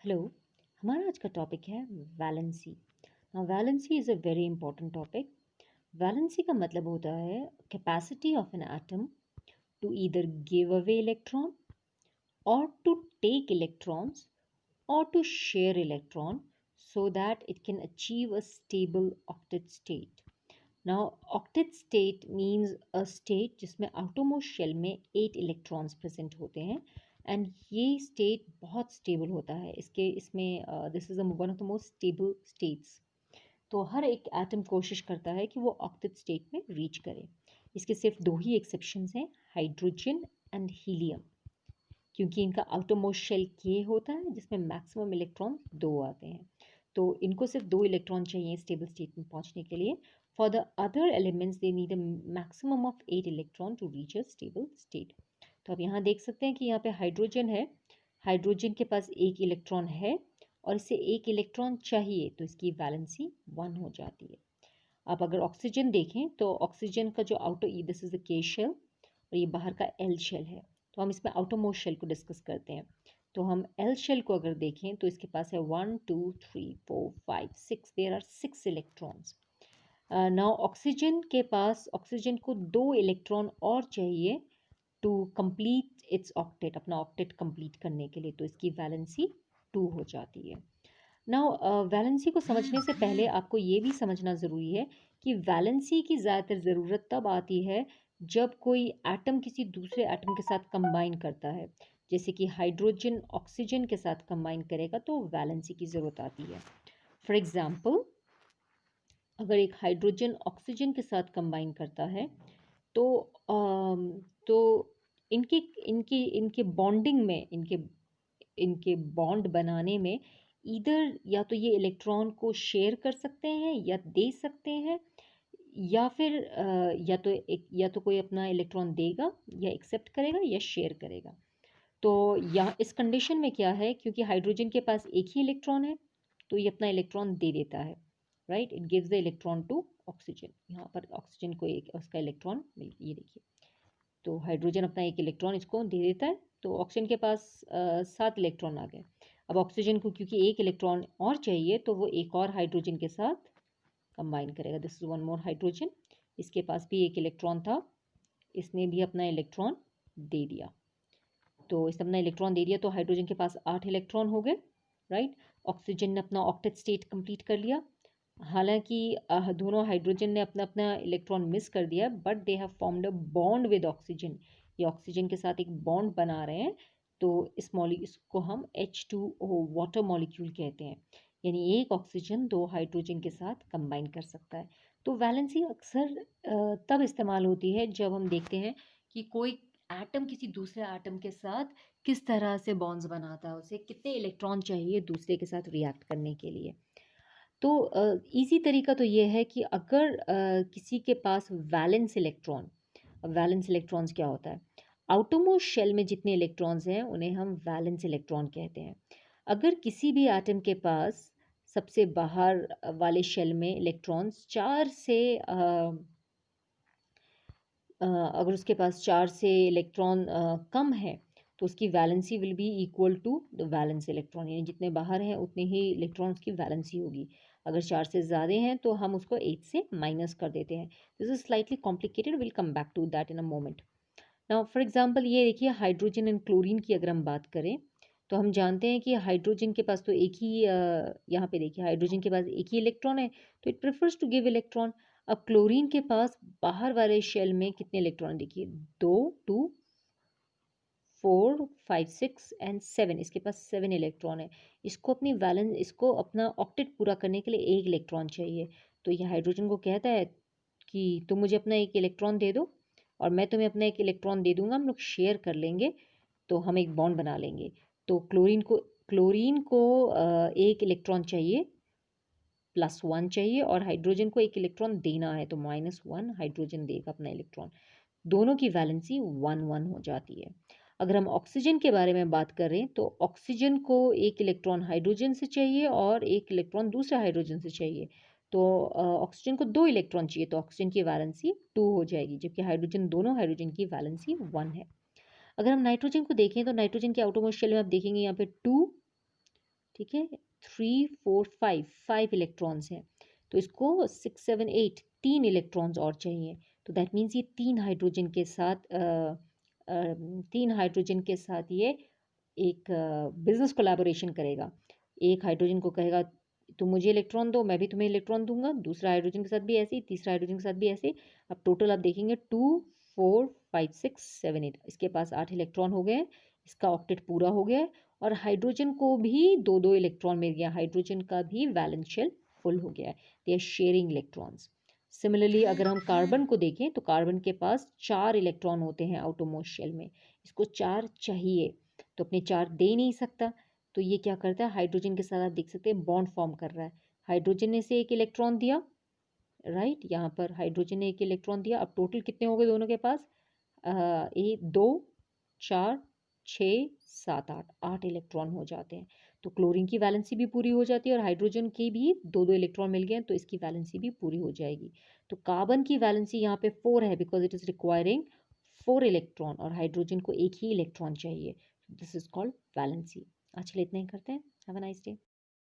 Hello. हमारा आज का टॉपिक है valency. Now valency is a very important topic. Valency का मतलब होता है capacity of an atom to either give away electron or to take electrons or to share electron so that it can achieve a stable octet state. Now octet state means a state जिसमें outermost shell में 8 electrons present होते हैं and ये state बहुत stable होता है। इसमें this is one of the most stable states. तो हर एक एटम कोशिश करता है कि वो ऑक्टेट स्टेट में रीच करे। इसके सिर्फ दो ही एक्सेप्शंस हैं, हाइड्रोजन एंड हीलियम, क्योंकि इनका आउटरमोस्ट शेल के होता है जिसमें मैक्सिमम इलेक्ट्रॉन दो आते हैं। तो इनको सिर्फ दो इलेक्ट्रॉन चाहिए स्टेबल स्टेट में पहुंचने के लिए। For the other elements they need a maximum of 8 electron to reach a stable state. तो आप यहाँ देख सकते हैं कि यहाँ पे हाइड्रोजन है। हाइड्रोजन के पास एक इलेक्ट्रॉन है और इसे एक इलेक्ट्रॉन चाहिए, तो इसकी वैलेंसी 1 हो जाती है। आप अगर ऑक्सीजन देखें तो ऑक्सीजन का जो आउटर, दिस इज द के शेल और ये बाहर का एल शेल है। तो हम इसमें आउटरमोस्ट शेल को डिस्कस करते हैं। तो हम एल शेल को अगर देखें तो इसके पास है 1 2 3 4 5 6, there are 6 electrons. Now oxygen के पास, ऑक्सीजन को दो इलेक्ट्रॉन और चाहिए टू कंप्लीट इट्स ऑक्टेट, अपना ऑक्टेट कंप्लीट करने के लिए, तो इसकी वैलेंसी 2 हो जाती है। नाउ वैलेंसी को समझने से पहले आपको ये भी समझना ज़रूरी है कि वैलेंसी की ज़्यादातर ज़रूरत तब आती है जब कोई एटम किसी दूसरे एटम के साथ कंबाइन करता है। जैसे कि हाइड्रोजन ऑक्सीजन के साथ कंबाइन करेगा तो वैलेंसी की ज़रूरत आती है। फॉर एग्ज़ाम्पल, अगर एक हाइड्रोजन ऑक्सीजन के साथ कंबाइन करता है तो तो इनके इनके इनके बॉन्डिंग में, इनके इनके बॉन्ड बनाने में ईदर या तो ये इलेक्ट्रॉन को शेयर कर सकते हैं या दे सकते हैं, या फिर या तो कोई अपना इलेक्ट्रॉन देगा या एक्सेप्ट करेगा या शेयर करेगा। तो यहाँ इस कंडीशन में क्या है, क्योंकि हाइड्रोजन के पास एक ही इलेक्ट्रॉन है तो ये अपना इलेक्ट्रॉन दे देता है, right. It gives the electron to oxygen. यहाँ पर ऑक्सीजन को एक उसका इलेक्ट्रॉन मिल, ये देखिए, तो हाइड्रोजन अपना एक इलेक्ट्रॉन इसको दे देता है, तो ऑक्सीजन के पास 7 इलेक्ट्रॉन आ गए। अब ऑक्सीजन को क्योंकि एक इलेक्ट्रॉन और चाहिए तो वो एक और हाइड्रोजन के साथ कंबाइन करेगा। This is one more hydrogen, इसके पास भी एक इलेक्ट्रॉन था, इसने भी अपना इलेक्ट्रॉन दे दिया। तो इसने अपना इलेक्ट्रॉन दे दिया तो हाइड्रोजन के पास 8 इलेक्ट्रॉन हो गए, राइट। ऑक्सीजन ने अपना ऑक्टेट स्टेट कंप्लीट कर लिया। हालांकि दोनों हाइड्रोजन ने अपना अपना इलेक्ट्रॉन मिस कर दिया, but they have formed a bond with oxygen. ये ऑक्सीजन के साथ एक बॉन्ड बना रहे हैं। तो इसको हम H2O वाटर मॉलिक्यूल कहते हैं। यानी एक ऑक्सीजन दो हाइड्रोजन के साथ कंबाइन कर सकता है। तो वैलेंसी अक्सर तब इस्तेमाल होती है जब हम देखते हैं कि कोई एटम किसी दूसरे एटम के साथ किस तरह से बॉन्ड्स बनाता है, उसे कितने इलेक्ट्रॉन चाहिए दूसरे के साथ रिएक्ट करने के लिए। तो इजी तरीका तो ये है कि अगर किसी के पास वैलेंस इलेक्ट्रॉन, वैलेंस इलेक्ट्रॉन्स क्या होता है, आउटरमोस्ट शेल में जितने इलेक्ट्रॉन्स हैं उन्हें हम वैलेंस इलेक्ट्रॉन कहते हैं। अगर किसी भी एटम के पास सबसे बाहर वाले शेल में इलेक्ट्रॉन्स चार से अगर उसके पास 4 से इलेक्ट्रॉन कम है तो उसकी valency will be equal to the valence electron, यानी जितने बाहर हैं उतने ही इलेक्ट्रॉन्स की वैलेंसी होगी। अगर 4 से ज़्यादा हैं तो हम उसको 8 से माइनस कर देते हैं। This is slightly complicated, will come back to that in a moment. Now for example ये देखिए, हाइड्रोजन एंड क्लोरीन की अगर हम बात करें तो हम जानते हैं कि हाइड्रोजन के पास तो एक ही यहाँ पे देखिए हाइड्रोजन के पास एक ही इलेक्ट्रॉन है, तो it prefers to give electron. अब क्लोरीन के पास बाहर वाले शेल में कितने इलेक्ट्रॉन देखिए, 2 2 4 5 6 एंड 7, इसके पास 7 इलेक्ट्रॉन है। इसको अपना ऑक्टेट पूरा करने के लिए एक इलेक्ट्रॉन चाहिए। तो ये हाइड्रोजन को कहता है कि तुम मुझे अपना एक इलेक्ट्रॉन दे दो और मैं तुम्हें अपना एक इलेक्ट्रॉन दे दूंगा, हम लोग शेयर कर लेंगे, तो हम एक बॉन्ड बना लेंगे। तो क्लोरीन को एक इलेक्ट्रॉन चाहिए, +1 चाहिए, और हाइड्रोजन को एक इलेक्ट्रॉन देना है तो -1 हाइड्रोजन देगा अपना इलेक्ट्रॉन। दोनों की वैलेंसी 1 1 हो जाती है। अगर हम ऑक्सीजन के बारे में बात करें तो ऑक्सीजन को एक इलेक्ट्रॉन हाइड्रोजन से चाहिए और एक इलेक्ट्रॉन दूसरे हाइड्रोजन से चाहिए। तो ऑक्सीजन को दो इलेक्ट्रॉन चाहिए तो ऑक्सीजन की वैलेंसी 2 हो जाएगी, जबकि दोनों हाइड्रोजन की वैलेंसी 1 है। अगर हम नाइट्रोजन को देखें तो नाइट्रोजन के आउटरमोस्ट शेल में आप देखेंगे यहाँ पे 2, ठीक है, 3 4 5 5 इलेक्ट्रॉन्स हैं, तो इसको 6 7 8 3 इलेक्ट्रॉन्स और चाहिए। तो दैट मीन्स ये 3 हाइड्रोजन के साथ 3 हाइड्रोजन के साथ ये एक बिजनेस कोलैबोरेशन करेगा। एक हाइड्रोजन को कहेगा तुम मुझे इलेक्ट्रॉन दो, मैं भी तुम्हें इलेक्ट्रॉन दूंगा, दूसरा हाइड्रोजन के साथ भी ऐसे ही, तीसरा हाइड्रोजन के साथ भी ऐसे ही। अब टोटल आप देखेंगे 2 4 5 6 7 8, इसके पास 8 इलेक्ट्रॉन हो गए हैं, इसका ऑक्टेट पूरा हो गया है। और हाइड्रोजन को भी दो दो इलेक्ट्रॉन मिल गया, हाइड्रोजन का भी वैलेंस शेल फुल हो गया है, they are sharing electrons. Similarly अगर हम कार्बन को देखें तो कार्बन के पास 4 इलेक्ट्रॉन होते हैं आउटरमोस्ट शेल में, इसको 4 चाहिए, तो अपने 4 दे नहीं सकता, तो ये क्या करता है, हाइड्रोजन के साथ आप देख सकते हैं बॉन्ड फॉर्म कर रहा है। हाइड्रोजन ने से एक इलेक्ट्रॉन दिया, राइट, यहाँ पर हाइड्रोजन ने एक इलेक्ट्रॉन दिया। अब टोटल कितने हो गए दोनों के पास, ये 2 4 6 7 8 8 इलेक्ट्रॉन हो जाते हैं। तो क्लोरीन की वैलेंसी भी पूरी हो जाती है और हाइड्रोजन की भी दो दो इलेक्ट्रॉन मिल गए हैं, तो इसकी वैलेंसी भी पूरी हो जाएगी। तो कार्बन की वैलेंसी यहाँ पे 4 है because it is requiring 4 electron, और हाइड्रोजन को एक ही इलेक्ट्रॉन चाहिए। This is called valency. आज के लिए इतना ही करते हैं। Have a nice day.